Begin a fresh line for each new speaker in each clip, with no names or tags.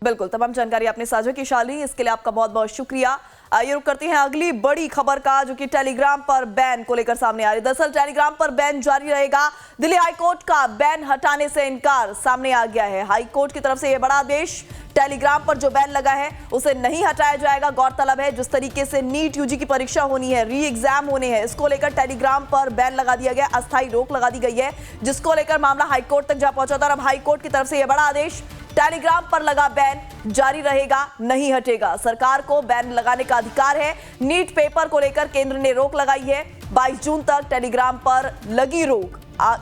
बिल्कुल, तमाम जानकारी आपने साझा की शालिनी, इसके लिए आपका बहुत बहुत शुक्रिया। आइए रुक करते हैं अगली बड़ी खबर का, जो कि टेलीग्राम पर बैन को लेकर सामने आ रही है। दरअसल टेलीग्राम पर बैन जारी रहेगा। दिल्ली हाईकोर्ट का बैन हटाने से इनकार सामने आ गया है। हाईकोर्ट की तरफ से यह बड़ा आदेश, टेलीग्राम पर जो बैन लगा है उसे नहीं हटाया जाएगा। गौरतलब है, जिस तरीके से नीट यूजी की परीक्षा होनी है, री एग्जाम होने हैं, इसको लेकर टेलीग्राम पर बैन लगा दिया गया, अस्थायी रोक लगा दी गई है, जिसको लेकर मामला हाईकोर्ट तक जा पहुंचा था। और अब हाईकोर्ट की तरफ से यह बड़ा आदेश, टेलीग्राम पर लगा बैन जारी रहेगा, नहीं हटेगा। सरकार को बैन लगाने का अधिकार है। नीट पेपर को लेकर केंद्र ने रोक लगाई है। 22 जून तक टेलीग्राम पर लगी रोक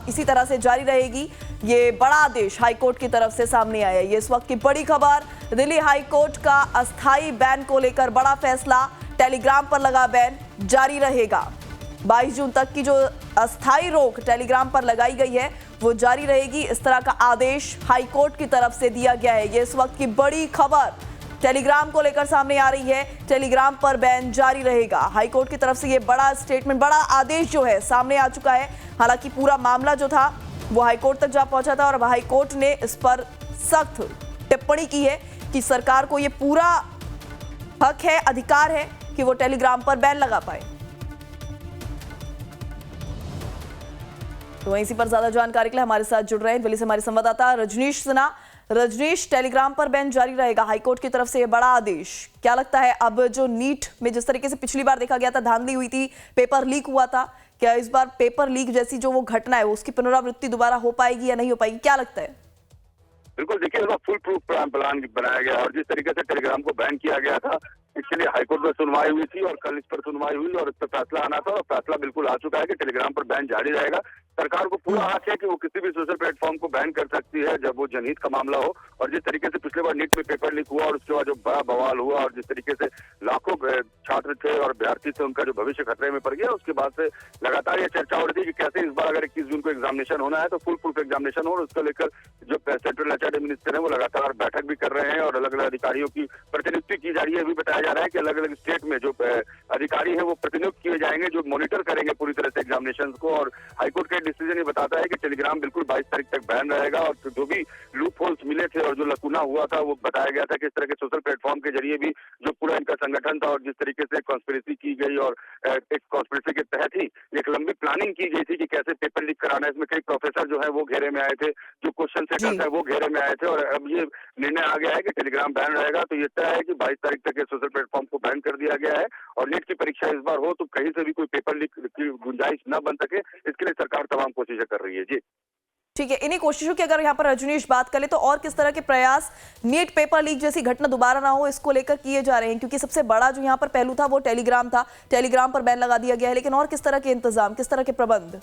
इसी तरह से जारी रहेगी। ये बड़ा आदेश हाईकोर्ट की तरफ से सामने आया है। ये इस वक्त की बड़ी खबर, दिल्ली हाईकोर्ट का अस्थायी बैन को लेकर बड़ा फैसला, टेलीग्राम पर लगा बैन जारी रहेगा। 22 जून तक की जो अस्थायी रोक टेलीग्राम पर लगाई गई है वो जारी रहेगी। इस तरह का आदेश हाईकोर्ट की तरफ से दिया गया है। ये इस वक्त की बड़ी खबर टेलीग्राम को लेकर सामने आ रही है। टेलीग्राम पर बैन जारी रहेगा। हाईकोर्ट की तरफ से ये बड़ा स्टेटमेंट, बड़ा आदेश जो है सामने आ चुका है। हालांकि पूरा मामला जो था वो हाईकोर्ट तक जा पहुंचा था और हाईकोर्ट ने इस पर सख्त टिप्पणी की है कि सरकार को ये पूरा हक है, अधिकार है कि वो टेलीग्राम पर बैन लगा पाए। तो इसी पर ज्यादा जानकारी के लिए हमारे साथ जुड़ रहे हैं दिल्ली से हमारे संवाददाता रजनीश सिन्हा। रजनीश, टेलीग्राम पर बैन जारी रहेगा, हाईकोर्ट की तरफ से ये बड़ा आदेश, क्या लगता है अब जो नीट में जिस तरीके से पिछली बार देखा गया था, धांधली हुई थी, पेपर लीक हुआ था, क्या इस बार पेपर लीक जैसी जो वो घटना है उसकी पुनरावृत्ति दोबारा हो पाएगी या नहीं हो पाएगी, क्या लगता है?
बिल्कुल, देखिए फुल प्रूफ प्लान बनाया गया और जिस तरीके से टेलीग्राम को बैन किया गया था, इसके लिए हाईकोर्ट में सुनवाई हुई थी और कल इस पर सुनवाई हुई और इस पर फैसला आना था और फैसला बिल्कुल आ चुका है कि टेलीग्राम पर बैन जारी रहेगा। सरकार को पूरा हक है कि वो किसी भी सोशल प्लेटफॉर्म को बैन कर सकती है जब वो जनहित का मामला हो। और जिस तरीके से पिछले बार नीट में पेपर लीक हुआ और उसके बाद जो बड़ा बवाल हुआ और जिस तरीके से लाखों छात्र थे और विद्यार्थी थे, उनका जो भविष्य खतरे में पड़ गया, उसके बाद से लगातार ये चर्चा हो रही थी कि कैसे इस बार अगर 21 जून को एग्जामिनेशन होना है तो फुल प्रूफ एग्जामिनेशन हो। और उसको लेकर जो सेंट्रल एचआरडी मिनिस्टर है वो लगातार बैठक भी कर रहे हैं और अलग अलग अधिकारियों की प्रतिनियुक्ति की जा रही है। अभी बताया जा रहा है कि अलग अलग स्टेट में जो अधिकारी है वो प्रतिनियुक्त किए जाएंगे जो मॉनिटर करेंगे पूरी तरह से एग्जामिनेशन को। और हाईकोर्ट का डिसीजन ये बताता है कि टेलीग्राम बिल्कुल 22 तारीख तक बैन रहेगा और जो भी लूप होल्स मिले थे और जो लकूना हुआ था वो बताया गया था कि इस तरह के सोशल प्लेटफॉर्म के जरिए भी जो पूरा इनका संगठन था और जिस तरीके से कॉन्स्पिरेसी की गई और एक कॉन्स्पिरेसी के तहत ही एक लंबी प्लानिंग की गई थी कि कैसे पेपर लीक कराना है। इसमें कई प्रोफेसर जो है वो घेरे में आए थे, जो क्वेश्चन सेटर्स है वो घेरे में आए थे और अब ये निर्णय आ गया है कि टेलीग्राम बैन रहेगा। तो ये तय है कि 22 तारीख तक ये सोशल प्लेटफॉर्म को बैन कर दिया गया है और नीट की परीक्षा इस बार हो तो कहीं से भी कोई पेपर लीक की गुंजाइश न बन सके, इसके लिए सरकार तमाम कोशिशें कर रही है। जी
ठीक है, इन्हीं कोशिशों की अगर यहाँ पर रजनीश बात करें तो और किस तरह के प्रयास नीट पेपर लीक जैसी घटना दोबारा ना हो इसको लेकर किए जा रहे हैं? क्योंकि सबसे बड़ा जो यहाँ पर पहलू था वो टेलीग्राम था, टेलीग्राम पर बैन लगा दिया गया है, लेकिन और किस तरह के इंतजाम, किस तरह के प्रबंध?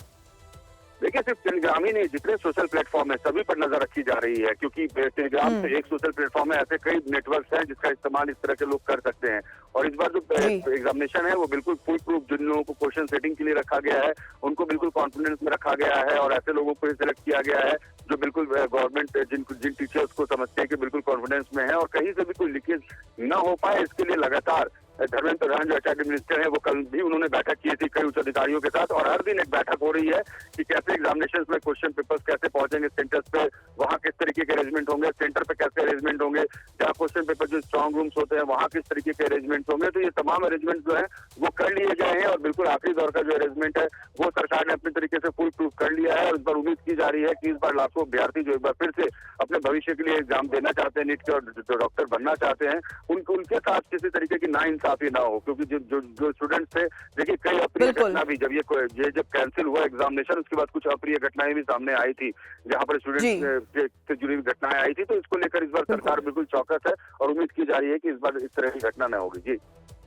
देखिए, सिर्फ टेलीग्राम ही नहीं, जितने सोशल प्लेटफॉर्म है सभी पर नजर रखी जा रही है क्योंकि टेलीग्राम से एक सोशल प्लेटफॉर्म है, ऐसे कई नेटवर्क्स हैं जिसका इस्तेमाल इस तरह के लोग कर सकते हैं। और इस बार जो एग्जामिनेशन है वो बिल्कुल फुल प्रूफ, जिन लोगों को क्वेश्चन सेटिंग के लिए रखा गया है उनको बिल्कुल कॉन्फिडेंस में रखा गया है और ऐसे लोगों को सिलेक्ट किया गया है जो बिल्कुल गवर्नमेंट जिन टीचर्स को समझते हैं कि बिल्कुल कॉन्फिडेंस में है और कहीं से भी कोई लीकेज न हो पाए, इसके लिए लगातार धर्मेंद्र प्रधान जो एचआरडी मिनिस्टर है वो कल भी उन्होंने बैठक की थी कई उच्च अधिकारियों के साथ और हर दिन एक बैठक हो रही है कि कैसे एग्जामिनेशन में क्वेश्चन पेपर्स कैसे पहुंचेंगे सेंटर्स पे, वहाँ किस तरीके के अरेंजमेंट होंगे, सेंटर पे कैसे अरेंजमेंट होंगे, जहाँ क्वेश्चन पेपर जो स्ट्रॉन्ग रूम्स होते हैं वहाँ किस तरीके के अरेंजमेंट होंगे। तो ये तमाम अरेंजमेंट जो है वो कर लिए गए हैं और बिल्कुल आखिरी दौर का जो अरेंजमेंट है वो सरकार ने अपने तरीके से फुल प्रूफ कर लिया है। और इस बार उम्मीद की जा रही है कि इस बार लाखों विद्यार्थी जो एक बार फिर से अपने भविष्य के लिए एग्जाम देना चाहते हैं, नीट के और जो डॉक्टर बनना चाहते हैं, उनके साथ किसी तरीके की नाइंसाफी ना हो। क्योंकि जो स्टूडेंट्स थे, देखिए कई अप्रिय घटना भी जब ये जब कैंसिल हुआ एग्जामिनेशन उसके बाद कुछ अप्रिय घटनाएं भी सामने आई थी जहां पर स्टूडेंट्स से जुड़ी हुई घटनाएं आई थी। तो इसको लेकर इस बार सरकार बिल्कुल चौकस है और उम्मीद की जा रही है कि इस बार इस तरह की घटना न होगी। जी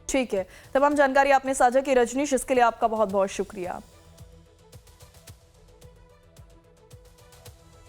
ठीक है, तमाम जानकारी आपने साझा की रजनीश, इसके लिए आपका बहुत बहुत शुक्रिया।